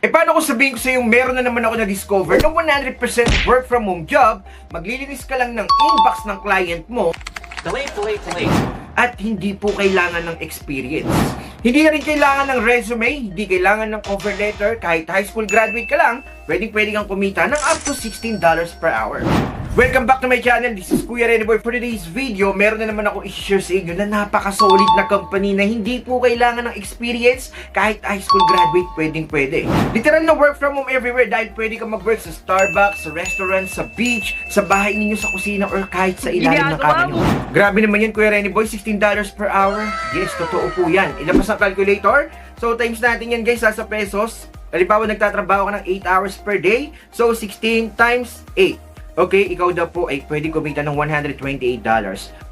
Eh paano kung sabihin ko sa yung meron na naman ako na-discover ng 100% work from home job, maglilinis ka lang ng inbox ng client mo, Delay. at hindi po kailangan ng experience. Hindi na rin kailangan ng resume, hindi kailangan ng cover letter, kahit high school graduate ka lang, pwede kang kumita ng up to $16 per hour. Welcome back to my channel, this is Kuya Rene Boy. For today's video, meron na naman ako i-share sa inyo na napaka-solid na company na hindi po kailangan ng experience, kahit high school graduate, pwede. Literal na work from home everywhere dahil pwede ka mag-work sa Starbucks, sa restaurant, sa beach, sa bahay ninyo, sa kusina, or kahit sa ilalim ng kama nyo. Grabe naman yan, Kuya Rene Boy, $16 per hour. Yes, totoo po yan. Ilabas ang calculator. So, times natin yan guys, sa pesos. Halimbawa, nagtatrabaho ka ng 8 hours per day. So, 16 times 8. Okay, ikaw daw po ay pwede kumita ng $128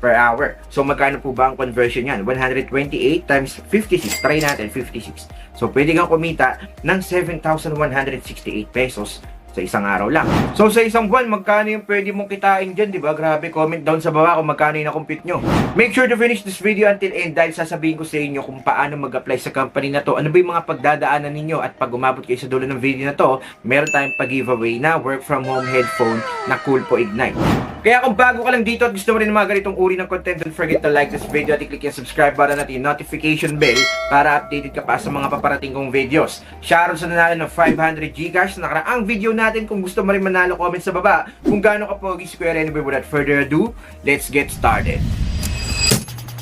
per hour. So, magkano po ba ang conversion yan? 128 times 56. Try natin, 56. So, pwede kang kumita ng 7,168 pesos sa isang araw lang. So, sa isang buwan, magkano yung pwede mong kitain dyan, di ba? Grabe, comment down sa baba kung magkano yung na-compute nyo. Make sure to finish this video until end dahil sasabihin ko sa inyo kung paano mag-apply sa company na to. Ano ba yung mga pagdadaanan ninyo at pag umabot kayo sa dulo ng video na to, meron tayong pag-giveaway na work from home headphone na Coolpo Ignite. Kaya kung bago ka lang dito at gusto mo rin ng mga ganitong uri ng content, don't forget to like this video at i-click yung subscribe button at yung notification bell para updated ka pa sa mga paparating kong videos. Shoutout sa nanalo ng 500 Gcash na nakaraang video natin. Kung gusto mo rin manalo, comment sa baba kung gaano ka pogi si Kuya Rene Boy. Without further ado, let's get started.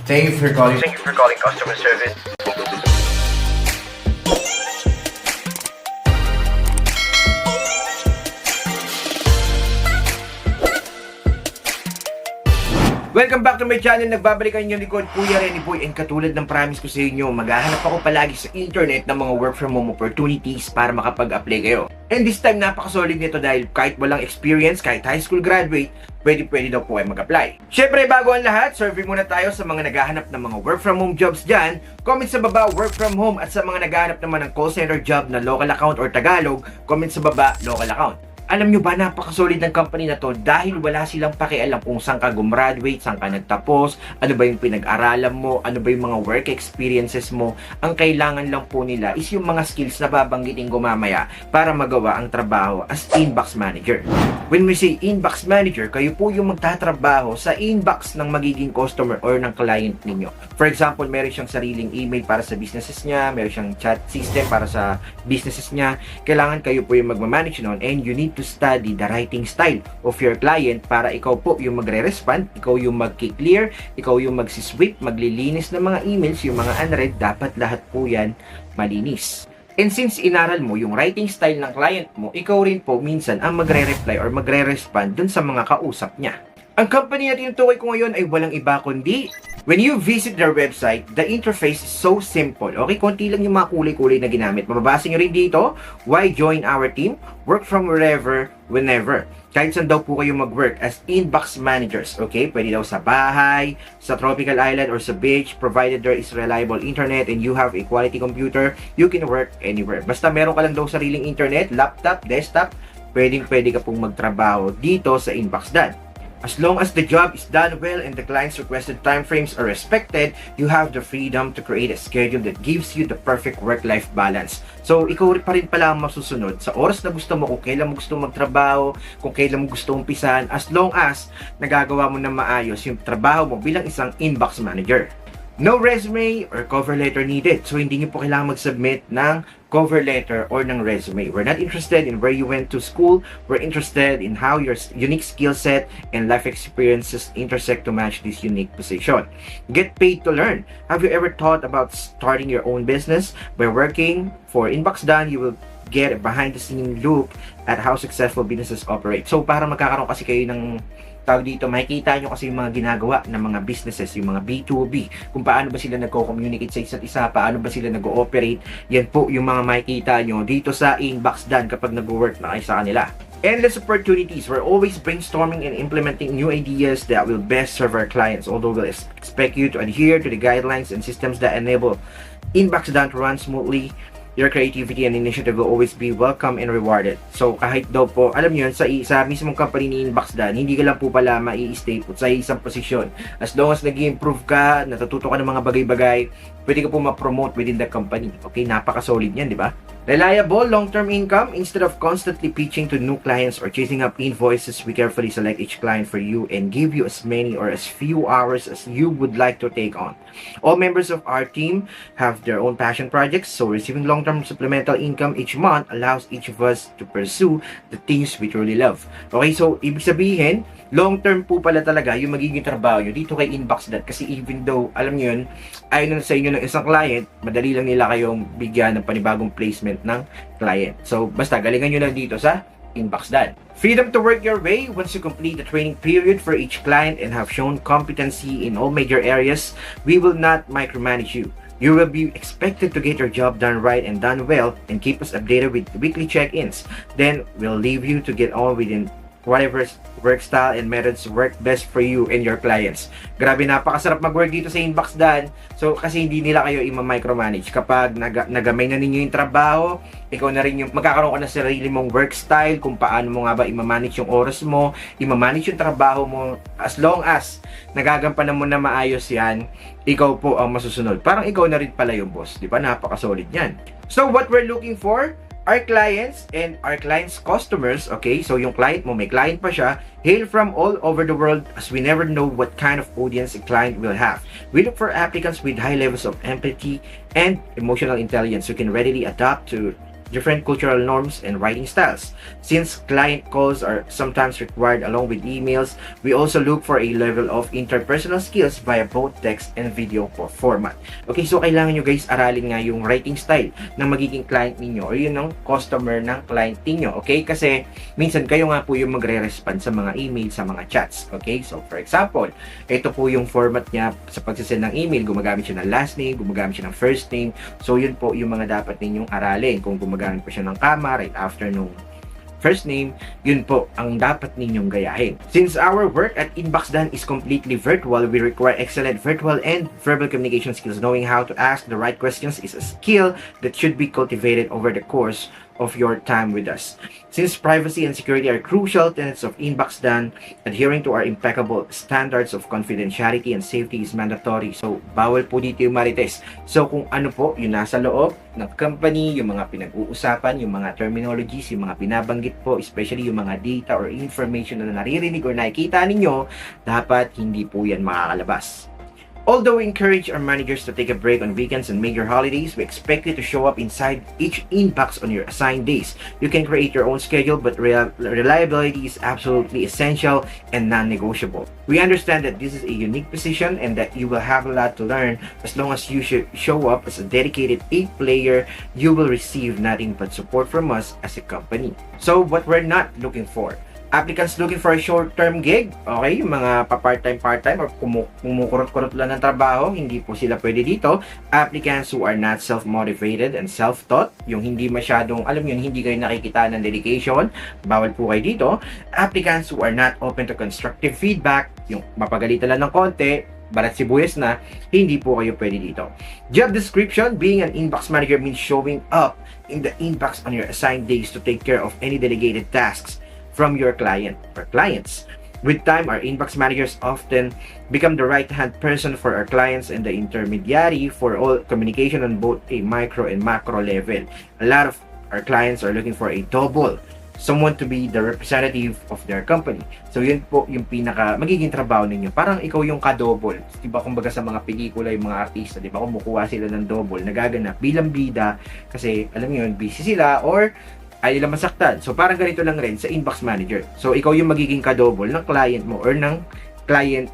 Thank you for calling customer service. Welcome back to my channel. Nagbabalik ang inyong likod, Kuya Rene Boy. And katulad ng promise ko sa inyo, maghahanap ako palagi sa internet ng mga work from home opportunities para makapag-apply kayo. And this time, napaka-solid nito dahil kahit walang experience, kahit high school graduate, pwede daw po ay mag-apply. Syempre, bago ang lahat, survey muna tayo sa mga naghahanap ng mga work from home jobs dyan. Comment sa baba, work from home. At sa mga naghahanap naman ng call center job na local account or Tagalog, comment sa baba, local account. Alam nyo ba, napaka-solid ng company na to dahil wala silang pakialam kung saan ka gumraduate, saan ka nagtapos, ano ba yung pinag-aralan mo, ano ba yung mga work experiences mo. Ang kailangan lang po nila is yung mga skills na babanggitin ko mamaya para magawa ang trabaho as inbox manager. When we say inbox manager, kayo po yung magtatrabaho sa inbox ng magiging customer or ng client ninyo. For example, meron siyang sariling email para sa businesses niya, meron siyang chat system para sa businesses niya. Kailangan kayo po yung magmamanage noon and you need to study the writing style of your client para ikaw po yung magre-respond, ikaw yung mag-clear, ikaw yung magsisweep, maglilinis ng mga emails, yung mga unread, dapat lahat po yan malinis. And since inaral mo yung writing style ng client mo, ikaw rin po minsan ang magre-reply or magre-respond dun sa mga kausap niya. Ang company na tinutukoy ko ngayon ay walang iba kundi when you visit their website, the interface is so simple. Okay, konti lang yung mga kulay-kulay na ginamit. Mababasa nyo rin dito, why join our team? Work from wherever, whenever. Kahit saan daw po kayo mag-work as inbox managers. Okay, pwede daw sa bahay, sa tropical island, or sa beach. Provided there is reliable internet and you have a quality computer, you can work anywhere. Basta meron ka lang daw sariling internet, laptop, desktop, pwede ka pong magtrabaho dito sa inbox dan. As long as the job is done well and the client's requested timeframes are respected, you have the freedom to create a schedule that gives you the perfect work-life balance. So, ikaw pa rin pala ang masusunod sa oras na gusto mo, kung kailan mo gusto magtrabaho, kung kailan mo gusto umpisahan, as long as nagagawa mo na maayos yung trabaho mo bilang isang inbox manager. No resume or cover letter needed. So, hindi niyo po kailangan mag-submit ng cover letter or ng resume. We're not interested in where you went to school. We're interested in how your unique skill set and life experiences intersect to match this unique position. Get paid to learn. Have you ever thought about starting your own business? By working for Inbox Dan, you will get a behind-the-scene look at how successful businesses operate. So, para magkakaroon kasi kayo ng tawag dito, makikita nyo kasi yung mga ginagawa ng mga businesses, yung mga B2B, kung paano ba sila nagko-communicate sa isa't isa, paano ba sila nag-ooperate. Yan po yung mga makikita nyo dito sa Inbox Dan kapag nag-work na kayo sa kanila. Endless opportunities. We're always brainstorming and implementing new ideas that will best serve our clients, although we'll expect you to adhere to the guidelines and systems that enable Inbox Dan to run smoothly. Your creativity and initiative will always be welcome and rewarded. So, kahit daw po, alam nyo yun, sa mismong company ni Inbox Dan, hindi ka lang po pala mai-stay po sa isang posisyon. As long as nag-improve ka, natututo ka ng mga bagay-bagay, pwede ka po ma-promote within the company. Okay, napaka-solid yan, di ba? Reliable long-term income. Instead of constantly pitching to new clients or chasing up invoices, we carefully select each client for you and give you as many or as few hours as you would like to take on. All members of our team have their own passion projects, so receiving long-term supplemental income each month allows each of us to pursue the things we truly love. Okay, so ibig sabihin, long-term po pala talaga yung magiging trabaho nyo dito kay Inbox.that, kasi even though, alam nyo yun, ayon na sa inyo ng isang client, madali lang nila kayong bigyan ng panibagong placement ng client. So, basta galingan nyo lang dito sa Inbox.that. Freedom to work your way. Once you complete the training period for each client and have shown competency in all major areas, we will not micromanage you. You will be expected to get your job done right and done well and keep us updated with weekly check-ins. Then, we'll leave you to get on within whatever work style and methods work best for you and your clients. Grabe, napakasarap mag-work dito sa Inbox.that. So, kasi hindi nila kayo i-micromanage. Kapag nagamay na ninyo yung trabaho, ikaw na rin yung magkakaroon ka na sarili mong work style, kung paano mo nga ba i-manage yung oras mo, i-manage yung trabaho mo. As long as nagagampanan mo na maayos yan, ikaw po ang masusunod. Parang ikaw na rin pala yung boss. Di ba? Napaka-solid yan. So, what we're looking for? Our clients and our clients' customers, okay? So, yung client mo, may client pa siya, hail from all over the world, as we never know what kind of audience a client will have. We look for applicants with high levels of empathy and emotional intelligence who can readily adapt to different cultural norms and writing styles. Since client calls are sometimes required along with emails, we also look for a level of interpersonal skills via both text and video format. Okay, so kailangan nyo guys aralin nga yung writing style ng magiging client ninyo or yun ng customer ng client ninyo. Okay, kasi minsan kayo nga po yung magre-respond sa mga email, sa mga chats. Okay, so for example, ito po yung format niya sa pagsasend ng email. Gumagamit siya ng last name, gumagamit siya ng first name. So yun po yung mga dapat ninyong aralin. Kung gumagamit pa siya ng comma right after nung first name, yun po ang dapat ninyong gayahin. Since our work at Inbox.that is completely virtual, we require excellent virtual and verbal communication skills. Knowing how to ask the right questions is a skill that should be cultivated over the course of your time with us. Since privacy and security are crucial tenets of Inbox.that, adhering to our impeccable standards of confidentiality and safety is mandatory. So, bawal po dito yung marites. So, kung ano po yung nasa loob ng company, yung mga pinag-uusapan, yung mga terminologies, yung mga binabanggit po, especially yung mga data or information na naririnig or nakikita ninyo, dapat hindi po yan makakalabas. Although we encourage our managers to take a break on weekends and major holidays, we expect you to show up inside each inbox on your assigned days. You can create your own schedule, but reliability is absolutely essential and non-negotiable. We understand that this is a unique position and that you will have a lot to learn. As long as you show up as a dedicated A player, you will receive nothing but support from us as a company. So, what we're not looking for. Applicants looking for a short-term gig, okay, yung mga pa-part-time or kumukurot-kurot lang ng trabaho, hindi po sila pwede dito. Applicants who are not self-motivated and self-taught, yung hindi masyadong, alam yun, hindi kayo nakikita ng dedication, bawal po kayo dito. Applicants who are not open to constructive feedback, yung mapagalitan lang ng konti, balat sibuyas na, hindi po kayo pwede dito. Job description: being an inbox manager means showing up in the inbox on your assigned days to take care of any delegated tasks from your client or clients. With time, our inbox managers often become the right-hand person for our clients and the intermediary for all communication on both a micro and macro level. A lot of our clients are looking for a double, someone to be the representative of their company. So yun po yung pinaka magiging trabaho ninyo. Parang ikaw yung ka-double. Diba, kumbaga sa mga pelikula, yung mga artista, diba, kumukuha sila ng double, nagaganap bilang bida kasi alam niyo yun, busy sila or ay nila masaktan. So, parang ganito lang rin sa inbox manager. So, ikaw yung magiging ka-double ng client mo or ng client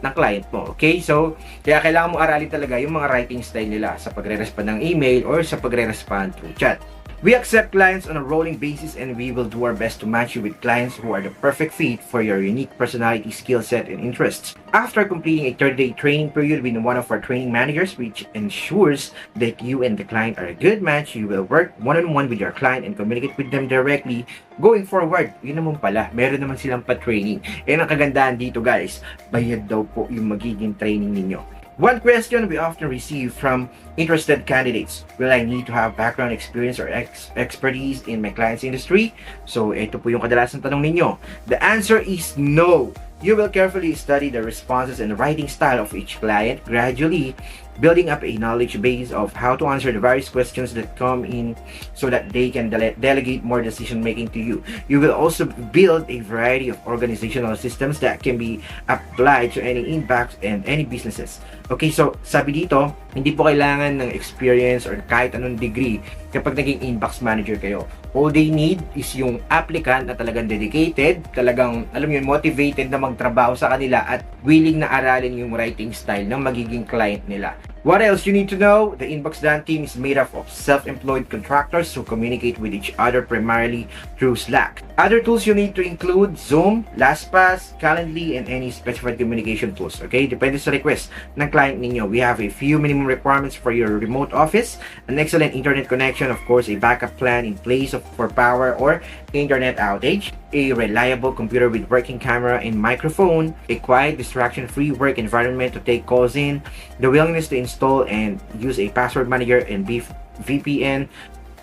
mo. Okay? So, kaya kailangan mo aralin talaga yung mga writing style nila sa pagre-respond ng email or sa pagre-respond through chat. We accept clients on a rolling basis and we will do our best to match you with clients who are the perfect fit for your unique personality, skill set, and interests. After completing a 30-day training period with one of our training managers, which ensures that you and the client are a good match, you will work one-on-one with your client and communicate with them directly. Going forward, yun naman pala, meron naman silang pa-training. Eh, ang kagandahan dito guys, bayad daw po yung magiging training ninyo. One question we often receive from interested candidates: will I need to have background experience or expertise in my client's industry? So, ito po yung kadalasan tanong ninyo. The answer is no. You will carefully study the responses and writing style of each client, gradually building up a knowledge base of how to answer the various questions that come in so that they can delegate more decision making to you. You will also build a variety of organizational systems that can be applied to any inbox and any businesses. Okay, so sabi dito, hindi po kailangan ng experience or kahit anong degree kapag naging inbox manager kayo. All they need is yung applicant na talagang dedicated, talagang, alam yun, motivated na magtrabaho sa kanila at willing na aralin yung writing style ng magiging client nila. What else you need to know? The Inbox Dan team is made up of self-employed contractors who communicate with each other primarily through Slack. Other tools you need to include Zoom, LastPass, Calendly, and any specified communication tools. Okay? Depende sa request ng client ninyo. We have a few minimum requirements for your remote office, an excellent internet connection, of course, a backup plan in place for power or internet outage, a reliable computer with working camera and microphone, a quiet, distraction-free work environment to take calls in, the willingness to install and use a password manager and VPN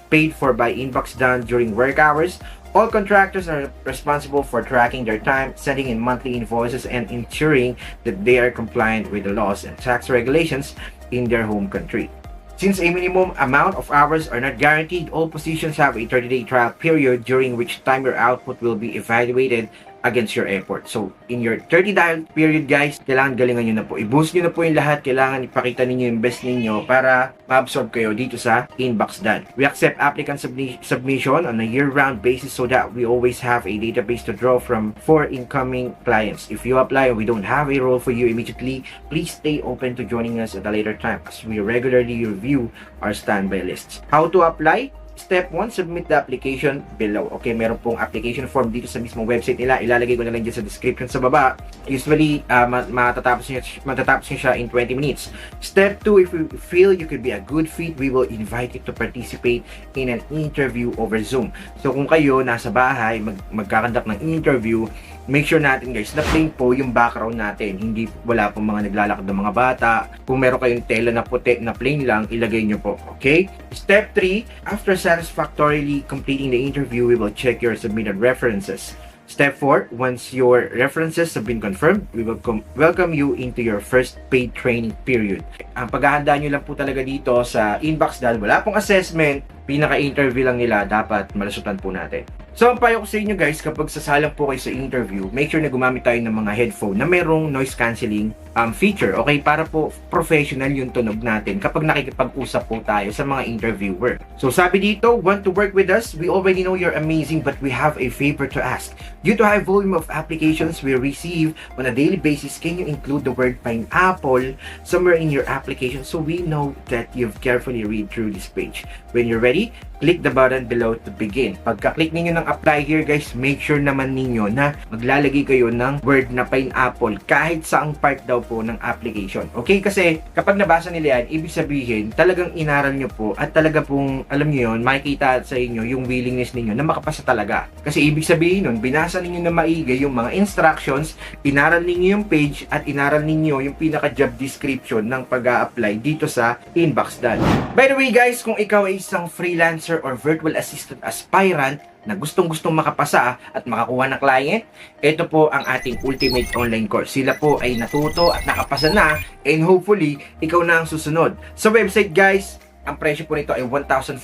paid for by Inbox Dan during work hours. All contractors are responsible for tracking their time, sending in monthly invoices, and ensuring that they are compliant with the laws and tax regulations in their home country. Since a minimum amount of hours are not guaranteed, all positions have a 30-day trial period during which time your output will be evaluated against your effort. So, in your 30-day period, guys, kailangan galingan nyo na po. I-boost nyo na po yung lahat. Kailangan ipakita ninyo yung best ninyo para ma-absorb kayo dito sa Inbox Dan. We accept applicant submission on a year-round basis so that we always have a database to draw from for incoming clients. If you apply and we don't have a role for you immediately, please stay open to joining us at a later time as we regularly review our standby lists. How to apply? Step 1, submit the application below. Okay, meron pong application form dito sa mismong website nila. Ilalagay ko na lang dyan sa description sa baba. Usually, matatapos nyo siya in 20 minutes. Step 2, if you feel you could be a good fit, we will invite you to participate in an interview over Zoom. So, kung kayo nasa bahay, magkakandak ng interview, make sure natin guys na plain po yung background natin. Hindi wala pong mga naglalakad ng mga bata. Kung meron kayong tela na puti na plain lang, ilagay nyo po. Okay? Step 3, after satisfactorily completing the interview, we will check your submitted references. Step 4, once your references have been confirmed, we will welcome you into your first paid training period. Ang paghahanda nyo lang po talaga dito sa Inbox dahil wala pong assessment, pinaka-interview lang nila, dapat malasutan po natin. So, ang payo ko sa inyo guys, kapag sasalang po kayo sa interview, make sure na gumamit tayo ng mga headphone na merong noise cancelling feature. Okay, para po professional yung tunog natin kapag nakikipag-usap po tayo sa mga interviewer. So, sabi dito, want to work with us? We already know you're amazing but we have a favor to ask. Due to high volume of applications we receive on a daily basis, can you include the word pineapple somewhere in your application so we know that you've carefully read through this page? When you're ready, click the button below to begin. Pagka-click ninyo ng apply here guys, make sure naman ninyo na maglalagay kayo ng word na pineapple kahit saang part daw po ng application. Okay? Kasi kapag nabasa nila yan, ibig sabihin talagang inaral nyo po at talaga pong, alam nyo yun, makikita sa inyo yung willingness ninyo na makapasa talaga. Kasi ibig sabihin nun, binasa ninyo na maigi yung mga instructions, inaral ninyo yung page at inaral ninyo yung pinaka-job description ng pag-a-apply dito sa Inbox Dan. By the way guys, kung ikaw ay isang freelancer or virtual assistant aspirant na gustong-gustong makapasa at makakuha ng client, ito po ang ating Ultimate Online Course. Sila po ay natuto at nakapasa na and hopefully, ikaw na ang susunod. Sa website guys, ang presyo po nito ay 1,499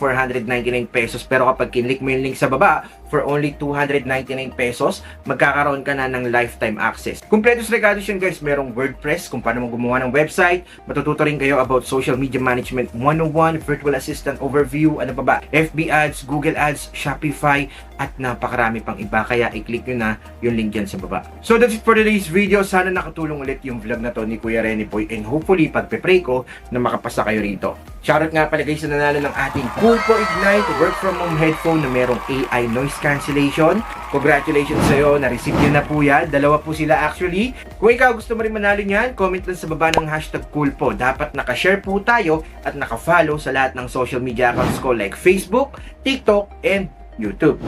pesos pero kapag kinlik mo yung link sa baba, for only 299 pesos, magkakaroon ka na ng lifetime access. Kumpletos regalos yun guys, merong WordPress kung paano mo gumawa ng website, matututo rin kayo about social media management 101, virtual assistant overview, ano pa ba, FB ads, Google ads, Shopify, at napakarami pang iba, kaya i-click nyo na yung link dyan sa baba. So that's it for today's video. Sana nakatulong ulit yung vlog na to ni Kuya Rene Poy and hopefully pagpe-pray ko na makapasa kayo rito. Shoutout nga pala guys sa nanalo ng ating Coolpo Ignite work from home headphone na merong AI noise cancellation. Congratulations sa'yo, na-receive nyo na po yan. Dalawa po sila actually. Kung ikaw gusto mo rin manalo niyan, comment lang sa baba ng hashtag Coolpo. Dapat nakashare po tayo at nakafollow sa lahat ng social media accounts ko like Facebook, TikTok, and YouTube.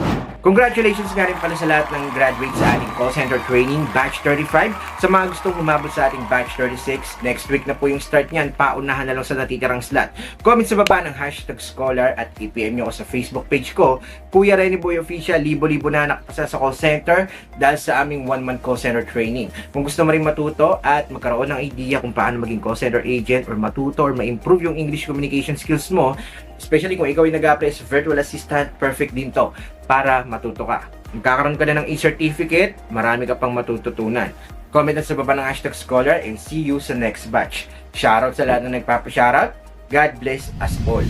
Congratulations nga rin pala sa lahat ng graduate sa ating call center training, batch 35. Sa mga gustong umabot sa ating batch 36, next week na po yung start niyan, paunahan na lang sa natitirang slot. Comment sa baba ng #scholar at i-PM nyo ako sa Facebook page ko, Kuya Renny Boy Official. Libo-libo na nakapasa sa call center dahil sa aming 1-month call center training. Kung gusto mo rin matuto at magkaroon ng idea kung paano maging call center agent or matuto or ma-improve yung English communication skills mo, especially kung ikaw ay nag-apply sa virtual assistant, perfect din to para matuto ka. Magkakaroon ka na ng e-certificate, marami ka pang matututunan. Comment na sa baba ng #scholar and see you sa next batch. Shoutout sa lahat na nagpapa-shoutout. God bless us all.